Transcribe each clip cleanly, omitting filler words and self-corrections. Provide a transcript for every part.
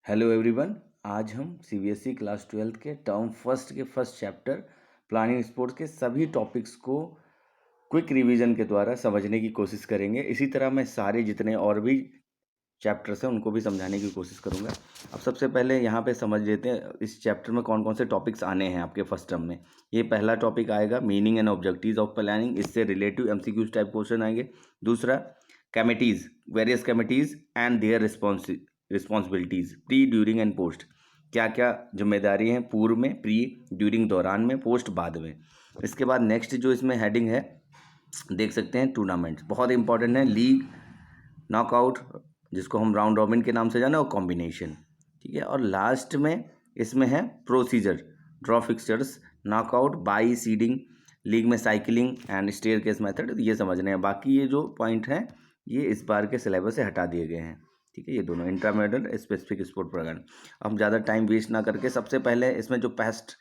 Hello everyone. आज हम CBSE class 12 के टर्म फर्स्ट के फर्स्ट चैप्टर प्लानिंग स्पोर्ट्स के सभी टॉपिक्स को क्विक रिवीजन के द्वारा समझने की कोशिश करेंगे। इसी तरह मैं सारे जितने और भी चैप्टर्स हैं उनको भी समझाने की कोशिश करूंगा। अब सबसे पहले यहाँ पे समझ लेते हैं इस चैप्टर में कौन कौन से टॉपिक्स आने हैं आपके फर्स्ट टर्म में। ये पहला टॉपिक आएगा meaning and objectives of planning, इससे रिलेटिव एमसीक्यूज टाइप क्वेश्चन आएंगे। दूसरा committees, various committees and their responsibilities pre, during and post. क्या क्या जिम्मेदारी हैं पूर्व में, प्री, ड्यूरिंग दौरान में, पोस्ट बाद में। इसके बाद नेक्स्ट जो इसमें हेडिंग है देख सकते हैं टूर्नामेंट्स, बहुत इंपॉर्टेंट है। लीग, नॉकआउट जिसको हम राउंड रॉबिन के नाम से जाना, और कॉम्बिनेशन, ठीक है। और लास्ट में इसमें है procedure, draw fixtures, knockout, bye seeding, league में cycling and staircase method, ये समझने हैं। बाकी ये जो पॉइंट हैं ये इस बार के सिलेबस से हटा दिए गए हैं, ठीक है। ये दोनों इंटरमीडिएट स्पेसिफिक स्पोर्ट प्रोग्राम। हम ज़्यादा टाइम वेस्ट ना करके सबसे पहले इसमें जो पहस्ट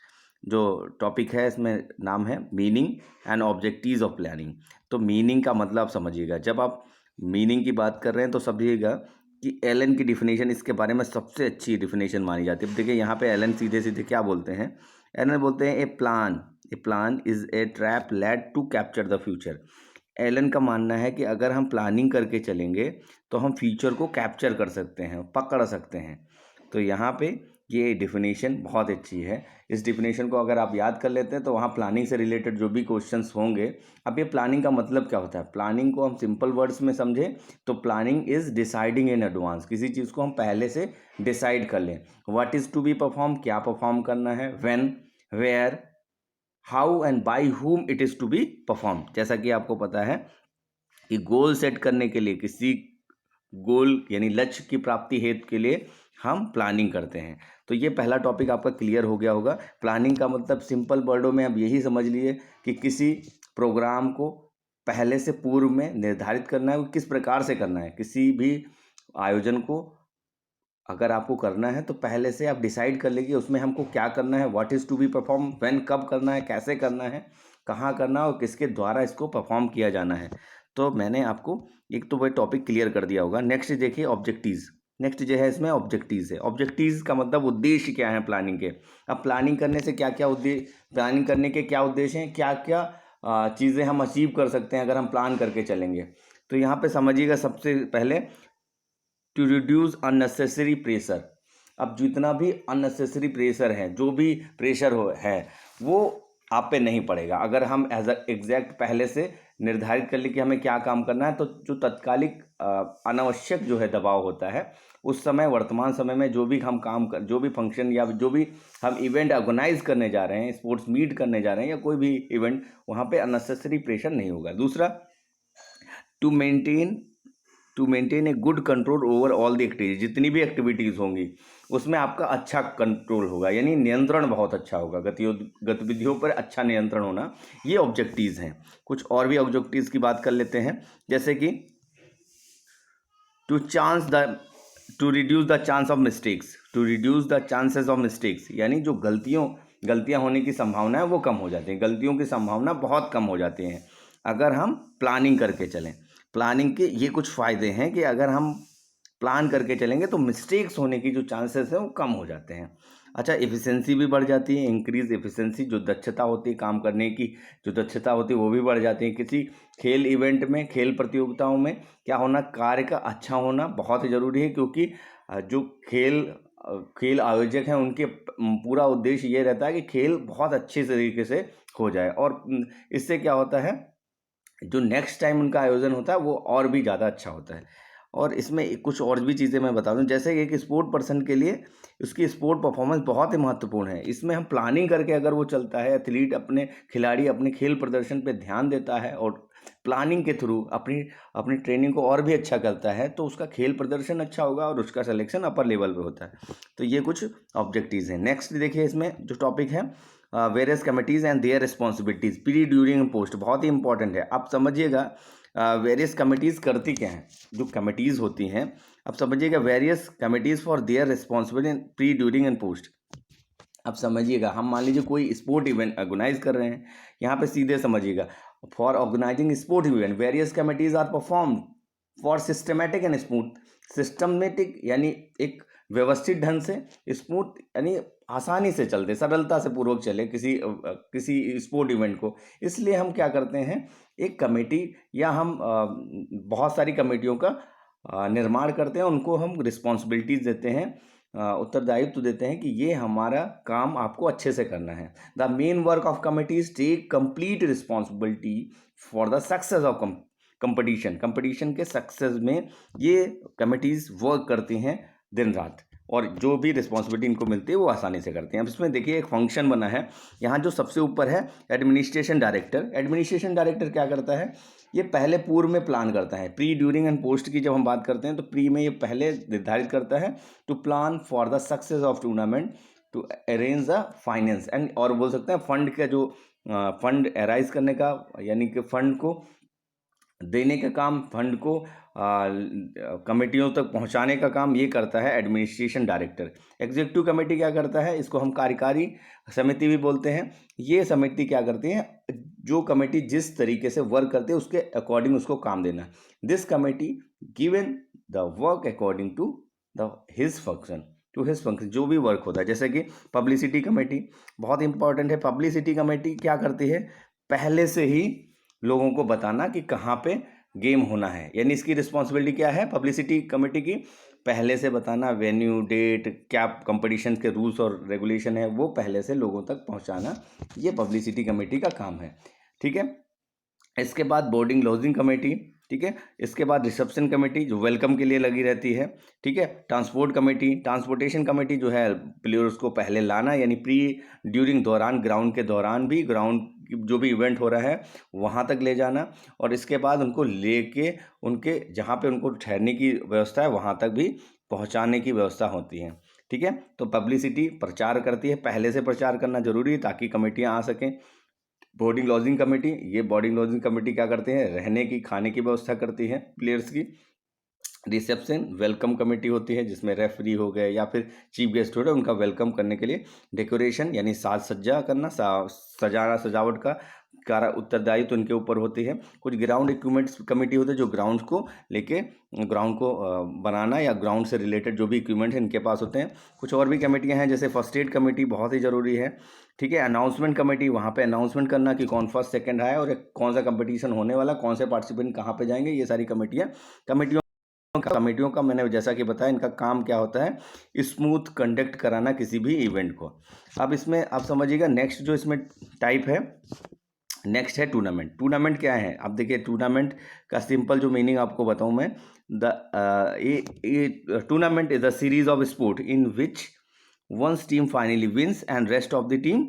जो टॉपिक है इसमें नाम है meaning and objectives of planning. तो मीनिंग का मतलब आप समझिएगा। जब आप मीनिंग की बात कर रहे हैं तो समझिएगा कि एलन की डिफिनेशन इसके बारे में सबसे अच्छी डिफिनेशन मानी जाती है। देखिए यहाँ पे एलन सीधे सीधे क्या बोलते हैं। एलन बोलते हैं a plan is a trap laid to capture the future. Elon का मानना है कि अगर हम प्लानिंग करके चलेंगे तो हम फ्यूचर को कैप्चर कर सकते हैं, पकड़ सकते हैं। तो यहाँ पे ये डिफिनेशन बहुत अच्छी है। इस डिफिनेशन को अगर आप याद कर लेते हैं तो वहाँ प्लानिंग से रिलेटेड जो भी क्वेश्चंस होंगे। अब ये प्लानिंग का मतलब क्या होता है, प्लानिंग को हम सिंपल वर्ड्स में समझें तो planning is deciding in advance. किसी चीज़ को हम पहले से डिसाइड कर लें। What is to be perform, क्या परफॉर्म करना है, when, where, how and by whom it is to be perform. जैसा कि आपको पता है कि गोल सेट करने के लिए, किसी गोल यानी लक्ष्य की प्राप्ति हेतु के लिए हम प्लानिंग करते हैं। तो ये पहला टॉपिक आपका क्लियर हो गया होगा। प्लानिंग का मतलब सिंपल वर्डों में अब यही समझ लिए कि किसी प्रोग्राम को पहले से पूर्व में निर्धारित करना है, वो किस प्रकार से करना है। किसी भी आयोजन को अगर आपको करना है तो पहले से आप डिसाइड कर लीजिए उसमें हमको क्या करना है, what is to be perform, when, कब करना है, कैसे करना है, कहाँ करना है और किसके द्वारा इसको परफॉर्म किया जाना है। तो मैंने आपको एक तो वह टॉपिक क्लियर कर दिया होगा। नेक्स्ट देखिए ऑब्जेक्टिव्स। नेक्स्ट जो है इसमें ऑब्जेक्टिव्स है। ऑब्जेक्टिव्स का मतलब उद्देश्य क्या है प्लानिंग के। अब प्लानिंग करने से क्या क्या उद्देश्य, प्लानिंग करने के क्या उद्देश्य हैं, क्या क्या चीज़ें हम अचीव कर सकते हैं अगर हम प्लान करके चलेंगे। तो यहाँ पे समझिएगा सबसे पहले टू रिड्यूस अननेसेसरी प्रेशर। अब जितना भी अननेसेसरी प्रेशर है, जो भी प्रेशर है वो आप पे नहीं पड़ेगा अगर हम एज एग्जैक्ट पहले से निर्धारित कर ले कि हमें क्या काम करना है। तो जो तत्कालिक अनावश्यक जो है दबाव होता है उस समय, वर्तमान समय में जो भी हम काम कर, जो भी फंक्शन या जो भी हम इवेंट ऑर्गेनाइज करने जा रहे हैं, स्पोर्ट्स मीट करने जा रहे हैं या कोई भी इवेंट, वहाँ पे अननेसेसरी प्रेशर नहीं होगा। दूसरा to maintain a good control over all the activities. जितनी भी एक्टिविटीज़ होंगी उसमें आपका अच्छा कंट्रोल होगा, यानी नियंत्रण बहुत अच्छा होगा, गतिविधियों पर अच्छा नियंत्रण होना, ये ऑब्जेक्टिव्स हैं। कुछ और भी ऑब्जेक्टिव्स की बात कर लेते हैं, जैसे कि to reduce the chance of mistakes, to reduce the chances of mistakes, यानी जो गलतियां होने की संभावना है वो कम हो जाती है। गलतियों की संभावना बहुत कम हो जाती है अगर हम प्लानिंग करके चलें। प्लानिंग के ये कुछ फ़ायदे हैं कि अगर हम प्लान करके चलेंगे तो मिस्टेक्स होने की जो चांसेस हैं वो कम हो जाते हैं। अच्छा, एफिशिएंसी भी बढ़ जाती है, इंक्रीज एफिशिएंसी, जो दक्षता होती है काम करने की, जो दक्षता होती है वो भी बढ़ जाती है। किसी खेल इवेंट में, खेल प्रतियोगिताओं में क्या होना, कार्य का अच्छा होना बहुत ज़रूरी है, क्योंकि जो खेल आयोजक हैं उनके पूरा उद्देश्य ये रहता है कि खेल बहुत अच्छे तरीके से हो जाए, और इससे क्या होता है जो नेक्स्ट टाइम उनका आयोजन होता है वो और भी ज़्यादा अच्छा होता है। और इसमें कुछ और भी चीज़ें मैं बता दूं, जैसे एक स्पोर्ट पर्सन के लिए उसकी स्पोर्ट परफॉर्मेंस बहुत ही महत्वपूर्ण है। इसमें हम प्लानिंग करके अगर वो चलता है, एथलीट अपने खिलाड़ी अपने खेल प्रदर्शन पे ध्यान देता है और प्लानिंग के थ्रू अपनी अपनी ट्रेनिंग को और भी अच्छा करता है तो उसका खेल प्रदर्शन अच्छा होगा और उसका सिलेक्शन अपर लेवल पे होता है। तो ये कुछ ऑब्जेक्टिव्स हैं। नेक्स्ट देखिए इसमें जो टॉपिक है various committees and their responsibilities pre, during, post, बहुत ही इंपॉर्टेंट है। आप समझिएगा वेरियस कमिटीज़ करती क्या हैं, जो कमिटीज़ होती हैं। अब समझिएगा various committees for their responsibility pre, during and post. अब समझिएगा हम मान लीजिए कोई स्पोर्ट इवेंट ऑर्गेनाइज कर रहे हैं, यहाँ पे सीधे समझिएगा for organising sport event various committees are perform for systematic and smooth systematic यानी एक व्यवस्थित ढंग से, स्मूथ यानी आसानी से चलते, सरलता से पूर्वक चले किसी स्पोर्ट इवेंट को। इसलिए हम क्या करते हैं, एक कमेटी या हम बहुत सारी कमेटियों का निर्माण करते हैं, उनको हम रिस्पॉन्सिबिलिटीज देते हैं, उत्तरदायित्व देते हैं कि ये हमारा काम आपको अच्छे से करना है। The main work of committees take complete responsibility for the success of competition के सक्सेस में ये कमिटीज वर्क करती हैं दिन रात, और जो भी रिस्पॉन्सिबिलिटी इनको मिलती है वो आसानी से करते हैं। अब इसमें देखिए एक फंक्शन बना है यहाँ, जो सबसे ऊपर है एडमिनिस्ट्रेशन डायरेक्टर। एडमिनिस्ट्रेशन डायरेक्टर क्या करता है, ये पहले पूर्व में प्लान करता है। प्री, ड्यूरिंग एंड पोस्ट की जब हम बात करते हैं तो प्री में ये पहले निर्धारित करता है to plan for the success of tournament, to arrange the finance and, और बोल सकते हैं फंड का जो फंड अराइज करने का, यानी कि फंड को देने का काम, फंड को कमेटियों तक पहुंचाने का काम ये करता है एडमिनिस्ट्रेशन डायरेक्टर। एग्जीक्यूटिव कमेटी क्या करता है, इसको हम कार्यकारी समिति भी बोलते हैं। ये समिति क्या करती है, जो कमेटी जिस तरीके से वर्क करती है उसके अकॉर्डिंग उसको काम देना। This committee given the work according to the his function, जो भी वर्क होता है। जैसे कि पब्लिसिटी कमेटी बहुत इंपॉर्टेंट है। पब्लिसिटी कमेटी क्या करती है, पहले से ही लोगों को बताना कि कहाँ पे गेम होना है, यानी इसकी रिस्पॉन्सिबिलिटी क्या है पब्लिसिटी कमेटी की, पहले से बताना, वेन्यू, डेट, क्या कंपटीशन के रूल्स और रेगुलेशन है वो पहले से लोगों तक पहुंचाना, ये पब्लिसिटी कमेटी का काम है। ठीक है, इसके बाद बोर्डिंग लॉजिंग कमेटी, ठीक है, इसके बाद रिसेप्शन कमेटी जो वेलकम के लिए लगी रहती है। ठीक है, ट्रांसपोर्ट कमेटी, ट्रांसपोर्टेशन कमेटी जो है प्लेयर्स को पहले लाना, यानी प्री, ड्यूरिंग, दौरान, ग्राउंड के दौरान भी, ग्राउंड जो भी इवेंट हो रहा है वहाँ तक ले जाना, और इसके बाद उनको लेके उनके जहाँ पे उनको ठहरने की व्यवस्था है वहाँ तक भी पहुँचाने की व्यवस्था होती है। ठीक है, तो पब्लिसिटी प्रचार करती है, पहले से प्रचार करना जरूरी है ताकि कमेटियाँ आ सकें। बोर्डिंग लॉजिंग कमेटी, ये बोर्डिंग लॉजिंग कमेटी क्या करते हैं, रहने की, खाने की व्यवस्था करती है प्लेयर्स की। रिसेप्शन वेलकम कमेटी होती है, जिसमें रेफरी हो गए या फिर चीफ गेस्ट हो गए, उनका वेलकम करने के लिए डेकोरेशन यानी साज सज्जा करना, सजाना, सजावट का उत्तरदायित्व उनके ऊपर होती है। कुछ ग्राउंड इक्विपमेंट्स कमेटी होती है जो ग्राउंड को लेके, ग्राउंड को बनाना या ग्राउंड से रिलेटेड जो भी इक्विपमेंट है इनके पास होते हैं। कुछ और भी कमेटियां हैं, जैसे फर्स्ट एड कमेटी बहुत ही ज़रूरी है। ठीक है, अनाउंसमेंट कमेटी, वहाँ पे अनाउंसमेंट करना कि कौन फर्स्ट सेकंड आया और कौन सा कंपटीशन होने वाला, कौन से पार्टिसिपेंट कहाँ पे जाएंगे, ये सारी कमेटियों का मैंने जैसा कि बताया, इनका काम क्या होता है, स्मूथ कंडक्ट कराना किसी भी इवेंट को। अब इसमें आप समझिएगा, नेक्स्ट जो इसमें टाइप है, नेक्स्ट है टूर्नामेंट। टूर्नामेंट क्या है, आप देखिए टूर्नामेंट का सिंपल जो मीनिंग आपको बताऊं मैं, tournament is a series of sport in which once team finally wins and rest of the team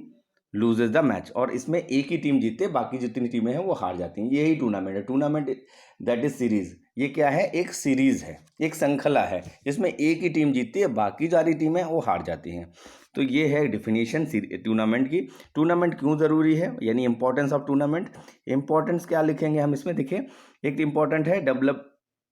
loses the match. और इसमें एक ही टीम जीतती है, बाकी जितनी टीमें हैं वो हार जाती हैं, यही टूर्नामेंट है। टूर्नामेंट दैट इज सीरीज, ये क्या है, एक सीरीज है, एक श्रृंखला है जिसमें एक ही टीम जीतती है, बाकी सारी टीमें वो हार जाती हैं। तो ये है डिफिनीशन टूर्नामेंट की। टूर्नामेंट क्यों ज़रूरी है, यानी इंपॉर्टेंस ऑफ टूर्नामेंट। इंपॉर्टेंस क्या लिखेंगे हम इसमें, देखिए एक इंपॉर्टेंट है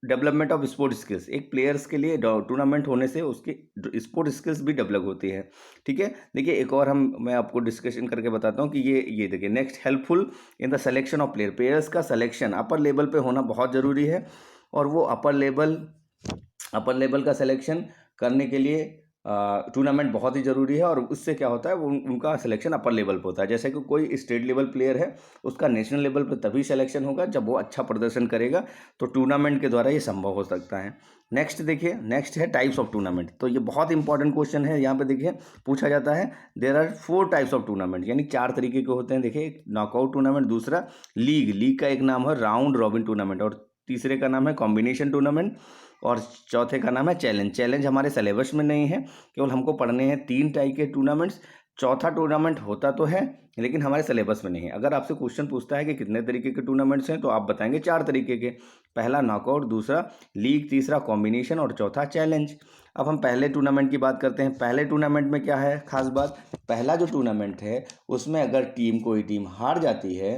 डेवलपमेंट ऑफ स्पोर्ट स्किल्स। एक प्लेयर्स के लिए टूर्नामेंट होने से उसके स्पोर्ट स्किल्स भी डेवलप होती है। ठीक है, देखिए एक और मैं आपको डिस्कशन करके बताता हूँ कि ये देखिए next, helpful in the selection of players का सिलेक्शन अपर लेवल पे होना बहुत ज़रूरी है, और वो अपर लेवल का सिलेक्शन करने के लिए टूर्नामेंट बहुत ही ज़रूरी है। और उससे क्या होता है, वो उनका सिलेक्शन अपर लेवल पे होता है। जैसे कि कोई स्टेट लेवल प्लेयर है, उसका नेशनल लेवल पे तभी सिलेक्शन होगा जब वो अच्छा प्रदर्शन करेगा, तो टूर्नामेंट के द्वारा ये संभव हो सकता है। नेक्स्ट देखिए, नेक्स्ट है टाइप्स ऑफ टूर्नामेंट। तो ये बहुत इंपॉर्टेंट क्वेश्चन है, यहाँ पे देखिए पूछा जाता है, there are 4 types of tournament, यानी 4 तरीके के होते हैं। देखिए, एक नॉकआउट टूर्नामेंट, दूसरा लीग का एक नाम है राउंड रॉबिन टूर्नामेंट, और तीसरे का नाम है कॉम्बिनेशन टूर्नामेंट, और चौथे का नाम है चैलेंज हमारे सिलेबस में नहीं है, केवल हमको पढ़ने हैं 3 टाइप के टूर्नामेंट्स। चौथा टूर्नामेंट होता तो है लेकिन हमारे सिलेबस में नहीं है। अगर आपसे क्वेश्चन पूछता है कि कितने तरीके के टूर्नामेंट्स हैं, तो आप बताएंगे 4 तरीके के, पहला नॉकआउट, दूसरा लीग, तीसरा कॉम्बिनेशन और चौथा चैलेंज। अब हम पहले टूर्नामेंट की बात करते हैं। पहले टूर्नामेंट में क्या है खास बात, पहला जो टूर्नामेंट है उसमें अगर कोई टीम हार जाती है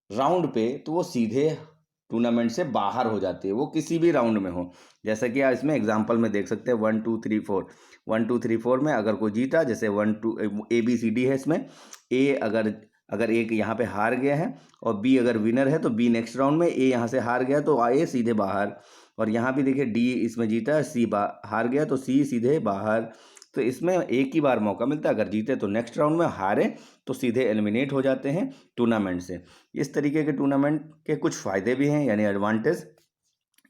राउंड पे, तो वो सीधे टूर्नामेंट से बाहर हो जाती है, वो किसी भी राउंड में हो। जैसा कि आप इसमें एग्जांपल में देख सकते हैं 1 2 3 4, 1 2 3 4 में अगर कोई जीता, जैसे 1 2 ABCD है, इसमें ए अगर एक यहाँ पे हार गया है और बी अगर विनर है तो बी नेक्स्ट राउंड में, ए यहाँ से हार गया तो ए सीधे बाहर, और यहाँ भी देखिए डी इसमें जीता, सी हार गया, तो सी सीधे बाहर। तो इसमें एक ही बार मौका मिलता है, अगर जीते तो नेक्स्ट राउंड में, हारे तो सीधे एलिमिनेट हो जाते हैं टूर्नामेंट से। इस तरीके के टूर्नामेंट के कुछ फ़ायदे भी हैं, यानी एडवांटेज।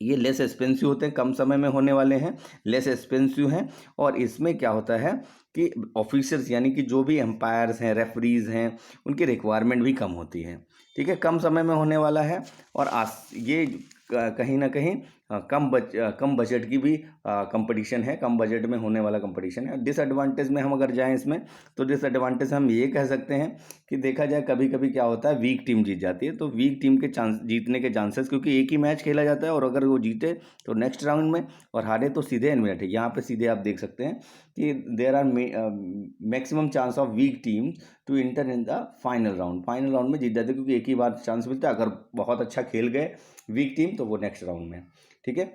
ये लेस एक्सपेंसिव होते हैं, कम समय में होने वाले हैं, लेस एक्सपेंसिव हैं। और इसमें क्या होता है कि ऑफिसर्स यानी कि जो भी एम्पायर्स हैं, रेफरीज हैं, उनकी रिक्वायरमेंट भी कम होती है। ठीक है, कम समय में होने वाला है। और ये कहीं ना कहीं कम बजट की भी कंपटीशन है, कम बजट में होने वाला कंपटीशन है। डिसएडवांटेज में हम अगर जाएं इसमें, तो डिसएडवांटेज हम ये कह सकते हैं कि देखा जाए कभी कभी क्या होता है, वीक टीम जीत जाती है। तो वीक टीम के चांस जीतने के चांसेस, क्योंकि एक ही मैच खेला जाता है, और अगर वो जीते तो नेक्स्ट राउंड में, और हारे तो सीधे एलिमिनेट है। यहाँ पे सीधे आप देख सकते हैं कि there are maximum chance of weak team to enter in the final round. Final round में जीत जाते हैं, क्योंकि एक ही बार चांस मिलता है। अगर बहुत अच्छा खेल गए वीक टीम, तो वो नेक्स्ट राउंड में। ठीक है,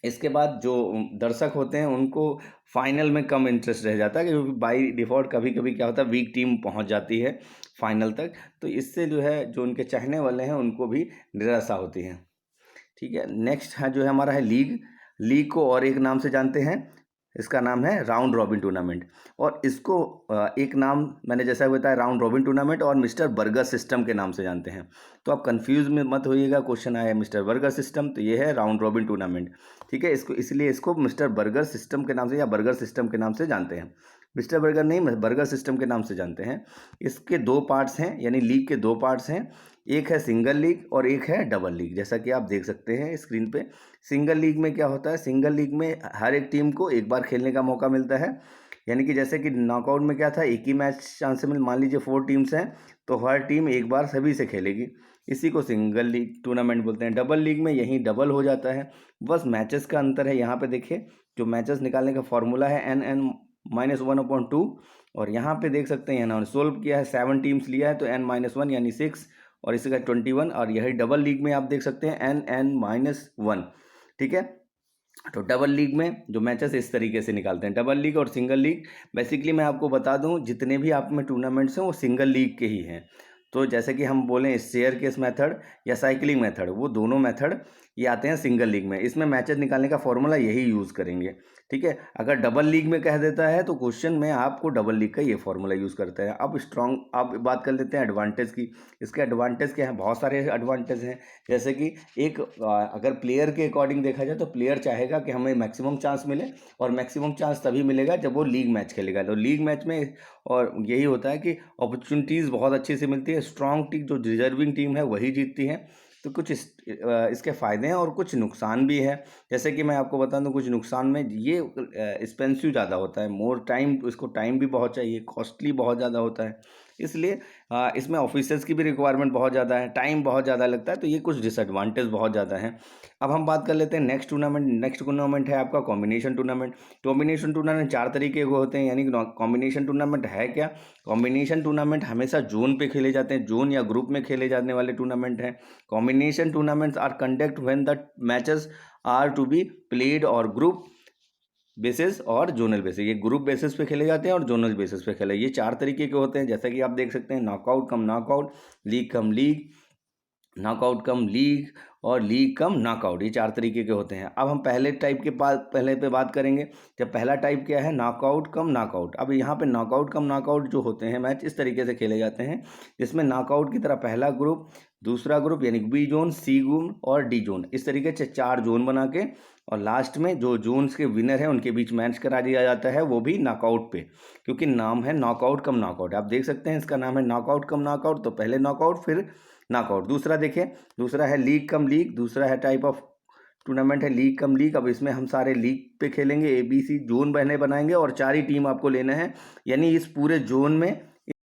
इसके बाद जो दर्शक होते हैं उनको फाइनल में कम इंटरेस्ट रह जाता है, क्योंकि बाई डिफ़ॉल्ट कभी कभी क्या होता है, वीक टीम पहुंच जाती है फाइनल तक। तो इससे जो है, जो उनके चाहने वाले हैं उनको भी निराशा होती है। ठीक है, नेक्स्ट है जो है हमारा है लीग। लीग को और एक नाम से जानते हैं, इसका नाम है राउंड रॉबिन टूर्नामेंट। और इसको एक नाम मैंने जैसा बताया, राउंड रॉबिन टूर्नामेंट और मिस्टर बर्गर सिस्टम के नाम से जानते हैं। तो आप कंफ्यूज में मत होइएगा, क्वेश्चन आया मिस्टर बर्गर सिस्टम, तो ये है राउंड रॉबिन टूर्नामेंट। ठीक है, इसको इसलिए इसको मिस्टर बर्गर सिस्टम के नाम से या बर्गर सिस्टम के नाम से जानते हैं। मिस्टर बर्गर नहीं, बर्गर सिस्टम के नाम से जानते हैं। इसके दो पार्ट्स हैं, यानी लीग के दो पार्ट्स हैं। एक है सिंगल लीग और एक है डबल लीग, जैसा कि आप देख सकते हैं स्क्रीन पे। सिंगल लीग में क्या होता है, सिंगल लीग में हर एक टीम को एक बार खेलने का मौका मिलता है। यानी कि जैसे कि नॉकआउट में क्या था, एक ही मैच चांस मिल, मान लीजिए 4 टीम्स हैं, तो हर टीम एक बार सभी से खेलेगी। इसी को सिंगल लीग टूर्नामेंट बोलते हैं। डबल लीग में यही डबल हो जाता है, बस मैचेस का अंतर है। यहाँ पे देखिए, जो मैचेस निकालने का फॉर्मूला है n-1/2, और यहाँ पे देख सकते हैं इन्होंने सोल्व किया है, 7 टीम्स लिया है, तो n-1 यानी 6, और इसका 21। और यही डबल लीग में आप देख सकते हैं n-1। ठीक है, तो डबल लीग में जो मैचेस इस तरीके से निकालते हैं, डबल लीग और सिंगल लीग। बेसिकली मैं आपको बता दूं, जितने भी आप में टूर्नामेंट्स हैं वो सिंगल लीग के ही हैं। तो जैसे कि हम बोलें स्टेयर केस मेथड या साइकिलिंग मेथड, वो दोनों मेथड ये आते हैं सिंगल लीग में। इसमें मैचेस निकालने का फॉर्मूला यही यूज़ करेंगे। ठीक है, अगर डबल लीग में कह देता है तो क्वेश्चन में आपको डबल लीग का ये फॉर्मूला यूज़ करता है। अब स्ट्रॉन्ग आप बात कर लेते हैं एडवांटेज की। इसके एडवांटेज क्या है, बहुत सारे एडवांटेज हैं। जैसे कि एक अगर प्लेयर के अकॉर्डिंग देखा जाए, तो प्लेयर चाहेगा कि हमें मैक्सिमम चांस मिले, और मैक्सिमम चांस तभी मिलेगा जब वो लीग मैच खेलेगा। तो लीग मैच में और यही होता है कि अपॉर्चुनिटीज़ बहुत अच्छे से मिलती है। स्ट्रॉन्ग टीम, जो डिजर्विंग टीम है वही जीतती है। तो कुछ इसके फ़ायदे हैं और कुछ नुकसान भी है। जैसे कि मैं आपको बता दूं, कुछ नुकसान में ये एक्सपेंसिव ज़्यादा होता है, मोर टाइम, इसको टाइम भी बहुत चाहिए, कॉस्टली बहुत ज़्यादा होता है। इसलिए इसमें ऑफिसर्स की भी रिक्वायरमेंट बहुत ज़्यादा है, टाइम बहुत ज़्यादा लगता है। तो ये कुछ डिसएडवांटेज बहुत ज़्यादा हैं। अब हम बात कर लेते हैं नेक्स्ट टूर्नामेंट। नेक्स्ट टूर्नामेंट है आपका कॉम्बिनेशन टूर्नामेंट। कॉम्बिनेशन टूर्नामेंट 4 तरीके के होते हैं। यानी कॉम्बिनेशन टूर्नामेंट है क्या, कॉम्बिनेशन टूर्नामेंट हमेशा जोन पे खेले जाते हैं, जोन या ग्रुप में खेले जाने वाले टूर्नामेंट हैं। Combination tournaments are conduct when the matches are to be played और ग्रुप बेसिस और जोनल बेसिस। ये ग्रुप बेसिस पे खेले जाते हैं और जोनल बेसिस पे खेले। ये 4 तरीके के होते हैं, जैसा कि आप देख सकते हैं, knockout cum knockout, league cum league, knockout cum league, और लीग कम नॉकआउट। ये 4 तरीके के होते हैं। अब हम पहले टाइप के पहले पे बात करेंगे। जब पहला टाइप क्या है, नॉकआउट कम नॉकआउट। अब यहाँ पे नॉकआउट कम नॉकआउट जो होते हैं मैच, इस तरीके से खेले जाते हैं, जिसमें नॉकआउट की तरह पहला ग्रुप, दूसरा ग्रुप यानी बी जोन, सी जोन और डी जोन, इस तरीके से 4 जोन बना के, और लास्ट में जो जोन्स के विनर हैं उनके बीच मैच करा दिया जाता है, वो भी नॉकआउट पे, क्योंकि नाम है नॉकआउट कम नॉकआउट। आप देख सकते हैं इसका नाम है नॉकआउट कम नॉकआउट। तो पहले नॉकआउट फिर नॉकआउट। दूसरा देखिए, दूसरा है लीग कम लीग। दूसरा है टाइप ऑफ टूर्नामेंट है लीग कम लीग। अब इसमें हम सारे लीग पे खेलेंगे, ABC जोन बनाएंगे, और 4 ही टीम आपको लेना है। यानी इस पूरे जोन में,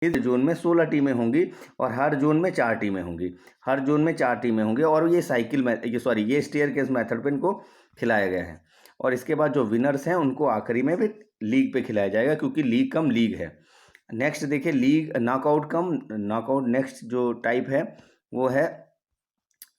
इस जोन में 16 टीमें होंगी, और हर जोन में 4 टीमें होंगी। हर जोन में 4 टीमें होंगी, और ये साइकिल में ये स्टेयर केस मेथड पे इनको खिलाया गया है। और इसके बाद जो विनर्स हैं उनको आखिरी में भी लीग पे खिलाया जाएगा, क्योंकि लीग कम लीग है। नेक्स्ट देखिए, league knockout cum knockout. Next जो टाइप है वो है,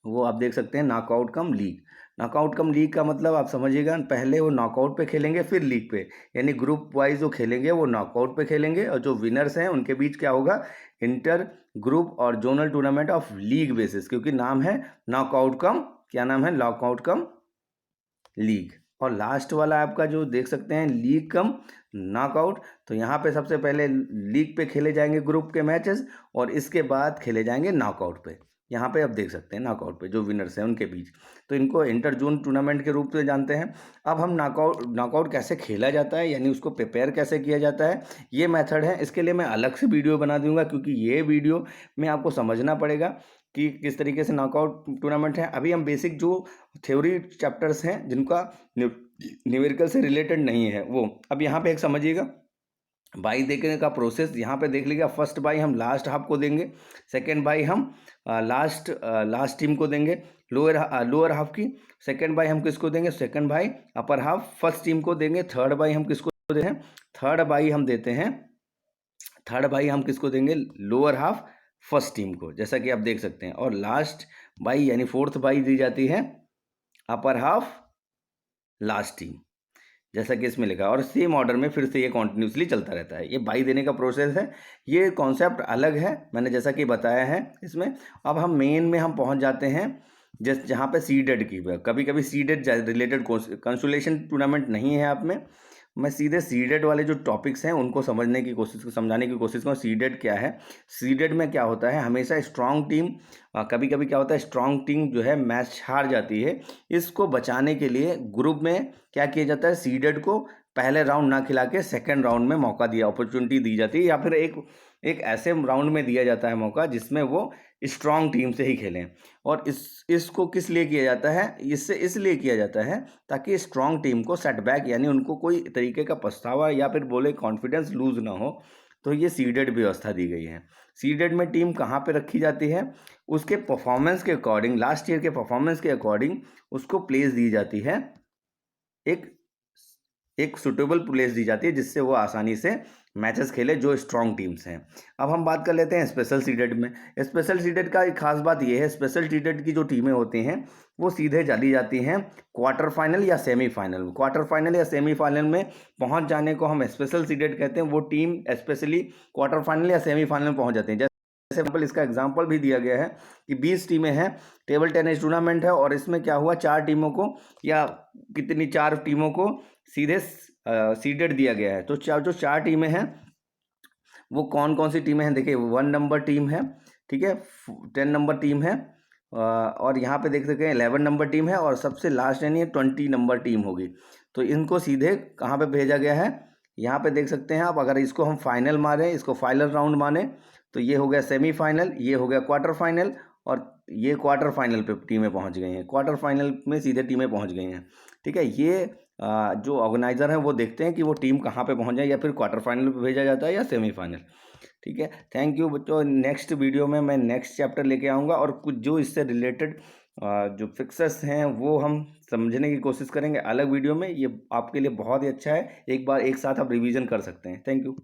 वो आप देख सकते हैं knockout cum league. Knockout cum league का मतलब आप समझिएगा, पहले वो नॉकआउट पे खेलेंगे फिर लीग पे, यानी ग्रुप वाइज जो खेलेंगे वो नॉकआउट पे खेलेंगे, और जो विनर्स हैं उनके बीच क्या होगा, इंटर ग्रुप और zonal tournament of league basis, क्योंकि नाम है नॉकआउट कम, क्या नाम है, नॉकआउट कम लीग, और लास्ट वाला आपका जो देख सकते हैं लीग कम नॉकआउट। तो यहाँ पे सबसे पहले लीग पे खेले जाएंगे ग्रुप के मैचेस, और इसके बाद खेले जाएंगे नॉकआउट पे। यहाँ पे आप देख सकते हैं नॉकआउट पे जो विनर्स हैं उनके बीच। तो इनको इंटर जोन टूर्नामेंट के रूप में जानते हैं। अब हम नॉकआउट कैसे खेला जाता है, यानी उसको प्रिपेयर कैसे किया जाता है, ये मेथड है। इसके लिए मैं अलग से वीडियो बना दूंगा, क्योंकि ये वीडियो में आपको समझना पड़ेगा कि किस तरीके से नॉकआउट टूर्नामेंट है। अभी हम बेसिक जो थ्योरी चैप्टर्स हैं जिनका न्यूमेरिकल से रिलेटेड नहीं है वो, अब यहाँ पे एक समझिएगा। बाई देखने का प्रोसेस यहाँ पे देख लीजिएगा। फर्स्ट बाई हम लास्ट हाफ को देंगे, सेकेंड बाई हम लास्ट टीम को देंगे लोअर हाफ की, सेकेंड बाई हम किसको देंगे, second by upper half first team को देंगे, थर्ड बाई हम किसको देते हैं, थर्ड बाई हम किसको देंगे, लोअर हाफ फर्स्ट टीम को, जैसा कि आप देख सकते हैं। और लास्ट बाई यानी फोर्थ बाई दी जाती है अपर हाफ लास्ट टीम, जैसा कि इसमें लिखा है। और सेम ऑर्डर में फिर से ये कॉन्टिन्यूसली चलता रहता है। ये बाई देने का प्रोसेस है, ये कॉन्सेप्ट अलग है, मैंने जैसा कि बताया है इसमें। अब हम मेन में हम पहुंच जाते हैं जहाँ पे सीडेड की, कभी कभी सीडेड रिलेटेड कंसोलेशन टूर्नामेंट नहीं है आप में, मैं सीधे सीडेड वाले जो टॉपिक्स हैं उनको समझने की कोशिश समझाने की कोशिश करूँ। सीडेड क्या है, सीडेड में क्या होता है, हमेशा स्ट्रांग टीम, कभी कभी क्या होता है स्ट्रांग टीम जो है मैच हार जाती है, इसको बचाने के लिए ग्रुप में क्या किया जाता है, सीडेड को पहले राउंड ना खिला के सेकेंड राउंड में मौका दिया, अपॉर्चुनिटी दी जाती है, या फिर एक ऐसे राउंड में दिया जाता है मौका जिसमें वो स्ट्रांग टीम से ही खेलें। और इसको किस लिए किया जाता है, इसलिए किया जाता है ताकि स्ट्रांग टीम को सेटबैक यानी उनको कोई तरीके का पछतावा या फिर बोले कॉन्फिडेंस लूज ना हो, तो ये सीडेड व्यवस्था दी गई है। सीडेड में टीम कहाँ पे रखी जाती है, उसके परफॉर्मेंस के अकॉर्डिंग, लास्ट ईयर के परफॉर्मेंस के अकॉर्डिंग उसको प्लेस दी जाती है, एक सुटेबल प्लेस दी जाती है जिससे वो आसानी से मैचेस खेले जो स्ट्रांग टीम्स हैं। अब हम बात कर लेते हैं स्पेशल सीडेड में। स्पेशल सीडेड का एक खास बात ये है, स्पेशल सीडेड की जो टीमें होती हैं वो सीधे चली जाती हैं क्वार्टर फाइनल या सेमीफाइनल में। क्वार्टर फाइनल या सेमीफाइनल में पहुंच जाने को हम स्पेशल सीडेड कहते हैं। वो टीम स्पेशली क्वार्टर फाइनल या सेमीफाइनल में पहुंच जाती हैं। जैसे इसका एग्जाम्पल भी दिया गया है कि 20 टीमें हैं, टेबल टेनिस टूर्नामेंट है, और इसमें क्या हुआ, 4 टीमों को या कितनी 4 टीमों को सीधे सीडेड दिया गया है। तो जो 4 टीमें हैं वो कौन कौन सी टीमें हैं, देखिए 1 नंबर टीम है, ठीक है, 10 नंबर टीम है, और यहाँ पे देख सकते हैं 11 नंबर टीम है, और सबसे लास्ट यानी 20 नंबर टीम होगी। तो इनको सीधे कहाँ पे भेजा गया है, यहाँ पे देख सकते हैं आप। अगर इसको हम फाइनल मारें, इसको फाइनल राउंड माने, तो ये हो गया सेमीफाइनल, ये हो गया क्वार्टर फाइनल, और ये क्वार्टर फाइनल पे टीमें पहुंच गई हैं, क्वार्टर फाइनल में सीधे टीमें पहुंच गई हैं, ठीक है। ये जो ऑर्गेनाइजर हैं वो देखते हैं कि वो टीम कहाँ पे पहुंच जाए, या फिर क्वार्टर फाइनल पे भेजा जाता है या सेमीफाइनल, ठीक है। थैंक यू बच्चों। नेक्स्ट वीडियो में मैं नेक्स्ट चैप्टर लेके आऊँगा, और कुछ जो इससे रिलेटेड जो फिक्सर्स हैं वो हम समझने की कोशिश करेंगे अलग वीडियो में। ये आपके लिए बहुत ही अच्छा है, एक बार एक साथ आप रिवीजन कर सकते हैं। Thank you.